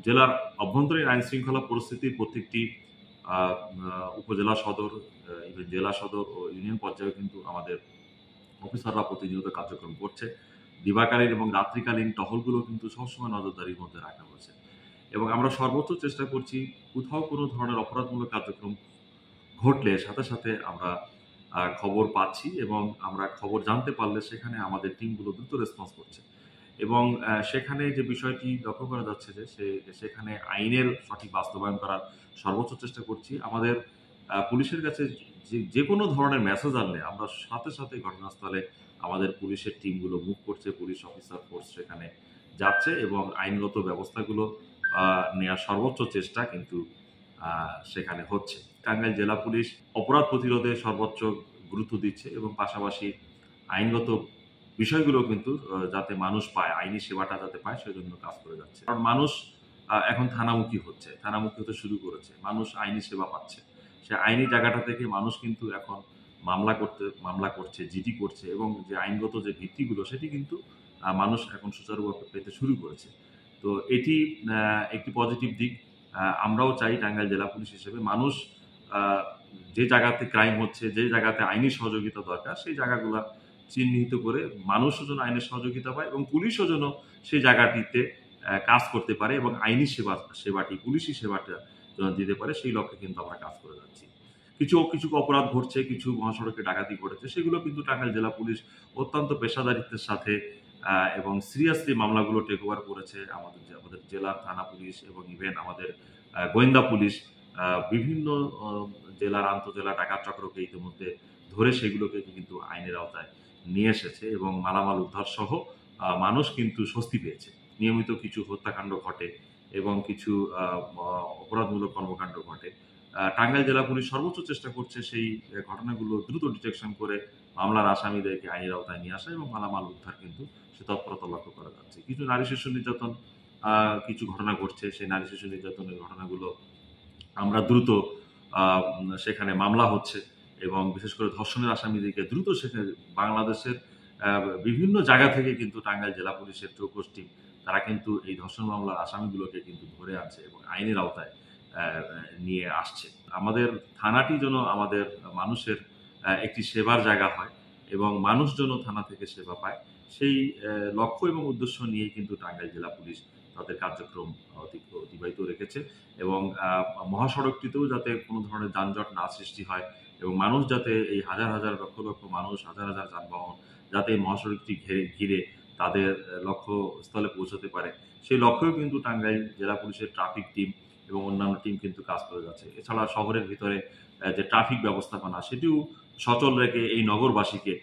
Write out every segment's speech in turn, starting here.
জেলার অভ্যন্তরীণ আইন শৃঙ্খলা পরিস্থিতির প্রত্যেকটি উপজেলা সদর, ইভেন জেলা সদর ও ইউনিয়ন পর্যায়ে কিন্তু আমাদের অফিসাররা প্রতিনিয়ত কার্যক্রম করছে। দিবাকালীন এবং রাত্রিকালীন টহলগুলো কিন্তু সবসময় নজরদারির মধ্যে রাখা হয়েছে এবং আমরা সর্বোচ্চ চেষ্টা করছি কোথাও কোনো ধরনের অপরাধমূলক কার্যক্রম ঘটলে সাথে, সাথে আমরা খবর পাচ্ছি এবং আমরা খবর জানতে পারলে সেখানে আমাদের টিমগুলো দ্রুত রেসপন্স করছে এবং সেখানে যে বিষয়টি লক্ষ্য করা যাচ্ছে যে সেখানে আইনের সঠিক বাস্তবায়ন করার সর্বোচ্চ চেষ্টা করছি। আমাদের পুলিশের কাছে যেকোনো ধরনের মেসেজ আনলে আমরা সাথে, সাথে ঘটনাস্থলে আমাদের পুলিশের টিমগুলো মুভ করছে, পুলিশ অফিসার ফোর্স সেখানে যাচ্ছে এবং আইনগত ব্যবস্থাগুলো আ নেয়ার সর্বোচ্চ চেষ্টা কিন্তু সেখানে হচ্ছে। টাঙ্গাইল জেলা পুলিশ অপরাধ প্রতিরোধে সর্বোচ্চ গুরুত্ব দিচ্ছে এবং পাশাপাশি আইনগত বিষয়গুলো কিন্তু যাতে মানুষ পায়, আইনি সেবাটা যাতে পায় সেজন্য কাজ করে যাচ্ছে। কারণ মানুষ এখন থানামুখী হচ্ছে, থানামুখী হতে শুরু করেছে। মানুষ আইনি সেবা পাচ্ছে। সে আইনি জায়গাটা থেকে মানুষ কিন্তু এখন মামলা করছে, জিডি করছে এবং যে আইনগত যে ভিত্তিগুলো সেটি কিন্তু মানুষ এখন সুচারুভাবে পেতে শুরু করেছে। তো এটি একটি পজিটিভ দিক। আমরাও চাই টাঙ্গাইল জেলা পুলিশ হিসেবে মানুষ আ যে জায়গাতে ক্রাইম হচ্ছে, যে জায়গাতে আইনি সহযোগিতা দরকার সেই জায়গাগুলা চিহ্নিত করে মানুষও যেন আইনের সহযোগিতা পায় এবং পুলিশও যেন সেই জায়গাটিতে কাজ করতে পারে এবং আইনি সেবাটি পুলিশি সেবাটা যেন দিতে পারে সেই লক্ষ্যে কিন্তু আমরা কাজ করে যাচ্ছি। কিছু অপরাধ ঘটছে, কিছু মহাসড়কে ডাকাতি ঘটেছে সেগুলো কিন্তু টাঙ্গাইল জেলা পুলিশ অত্যন্ত পেশাদারিত্বের সাথে এবং সিরিয়াসলি মামলাগুলো টেক ওভার করেছে। আমাদের জেলার থানা পুলিশ এবং ইভেন আমাদের গোয়েন্দা পুলিশ আ বিভিন্ন অ জেলার আন্তঃজেলা ডাকাত চক্রকে ইতিমধ্যে ধরে সেগুলোকে কিন্তু আইনের আওতায় নিয়ে এসেছে এবং মালামাল উদ্ধার সহ মানুষ কিন্তু স্বস্তি পেয়েছে। নিয়মিত কিছু হত্যাকাণ্ড ঘটে এবং কিছু আ ম অপরাধমূলক কর্মকাণ্ড ঘটে। টাঙ্গাইল জেলা পুলিশ সর্বোচ্চ চেষ্টা করছে সেই ঘটনাগুলো দ্রুত ডিটেকশন করে মামলার আসামিদেরকে আইনের আওতায় নিয়ে আসা এবং মালামাল উদ্ধার কিন্তু সে তৎপরতা লক্ষ্য করা যাচ্ছে। কিছু নারী শিশু নির্যাতন আ কিছু ঘটনা ঘটছে। সেই নারী শিশু নির্যাতনের ঘটনাগুলো আমরা দ্রুত সেখানে মামলা হচ্ছে এবং বিশেষ করে ধর্ষণের আসামিদেরকে দ্রুত সেখানে বাংলাদেশের আ বিভিন্ন জায়গা থেকে কিন্তু টাঙ্গাইল জেলা পুলিশের চৌকস টিম তারা কিন্তু এই ধর্ষণ মামলার আসামিগুলোকে কিন্তু ধরে আনছে এবং আইনের আওতায় অ্যা নিয়ে আসছে। আমাদের থানাটি যেন আমাদের মানুষের একটি সেবার জায়গা হয় এবং মানুষ যেন থানা থেকে সেবা পায়, সেই লক্ষ্য এবং উদ্দেশ্য নিয়েই কিন্তু টাঙ্গাইল জেলা পুলিশ তাদের কার্যক্রম অতিবাহিত রেখেছে এবং মহাসড়কটিতেও যাতে কোনো ধরনের যানজট না সৃষ্টি হয় এবং মানুষ যাতে এই হাজার, হাজার লক্ষ, লক্ষ মানুষ, হাজার, হাজার যানবাহন যাতে এই মহাসড়কটি ঘিরে তাদের লক্ষ্যস্থলে পৌঁছাতে পারে, সেই লক্ষ্যেও কিন্তু টাঙ্গাইল জেলা পুলিশের ট্রাফিক টিম এবং অন্যান্য টিম কিন্তু কাজ করে যাচ্ছে। এছাড়া শহরের ভিতরে যে ট্রাফিক ব্যবস্থাপনা সেটিও সচল রেখে এই নগরবাসীকে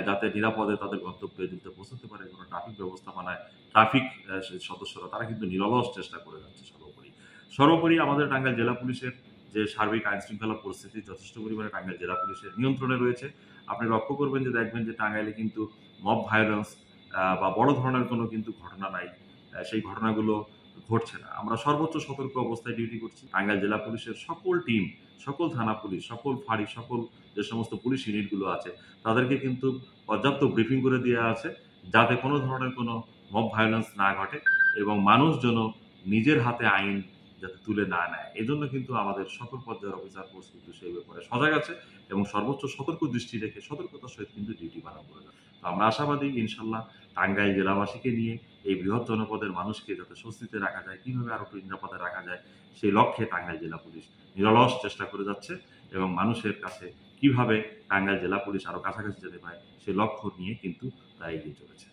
যাতে নিরাপদে তাদের গন্তব্যে দ্রুত পৌঁছাতে পারে কোনো ট্রাফিক ব্যবস্থাপনায় ট্রাফিক সদস্যরা তারা কিন্তু নিরলস চেষ্টা করে যাচ্ছে সর্বোপরি। সর্বোপরি আমাদের টাঙ্গাইল জেলা পুলিশের যে সার্বিক আইনশৃঙ্খলা পরিস্থিতি যথেষ্ট পরিমাণে টাঙ্গাইল জেলা পুলিশের নিয়ন্ত্রণে রয়েছে। আপনি লক্ষ্য করবেন যে দেখবেন যে টাঙ্গাইলে কিন্তু মব ভায়োলেন্স বা বড় ধরনের কোনো কিন্তু ঘটনা নাই। সেই ঘটনাগুলো ঘটছে না। আমরা সর্বোচ্চ সতর্ক অবস্থায় ডিউটি করছি। টাঙ্গাইল জেলা পুলিশের সকল টিম, সকল থানা পুলিশ, সকল ফাঁড়ি, সকল যে সমস্ত পুলিশ ইউনিটগুলো আছে তাদেরকে কিন্তু পর্যাপ্ত ব্রিফিং করে দেয়া আছে যাতে কোনো ধরনের কোনো মব ভায়োলেন্স না ঘটে এবং মানুষ যেন নিজের হাতে আইন যাতে তুলে না নেয়। এজন্য কিন্তু আমাদের সকল পর্যায়ের অফিসার ফোর্স কিন্তু সেই ব্যাপারে সজাগ আছে এবং সর্বোচ্চ সতর্ক দৃষ্টি রেখে সতর্কতার সহিত কিন্তু ডিউটি পালন করে যাচ্ছে। তো আমরা আশাবাদী ইনশাল্লাহ টাঙ্গাইল জেলাবাসীকে নিয়ে এই বৃহৎ জনপদের মানুষকে যাতে স্বস্তিতে রাখা যায়, কিভাবে আরো একটু নিরাপদে রাখা যায়, সেই লক্ষ্যে টাঙ্গাইল জেলা পুলিশ নিরলস চেষ্টা করে যাচ্ছে এবং মানুষের কাছে কিভাবে টাঙ্গাইল জেলা পুলিশ আরো কাছাকাছি যেতে পারে, সে লক্ষ্য নিয়ে কিন্তু তারা এগিয়ে চলেছে।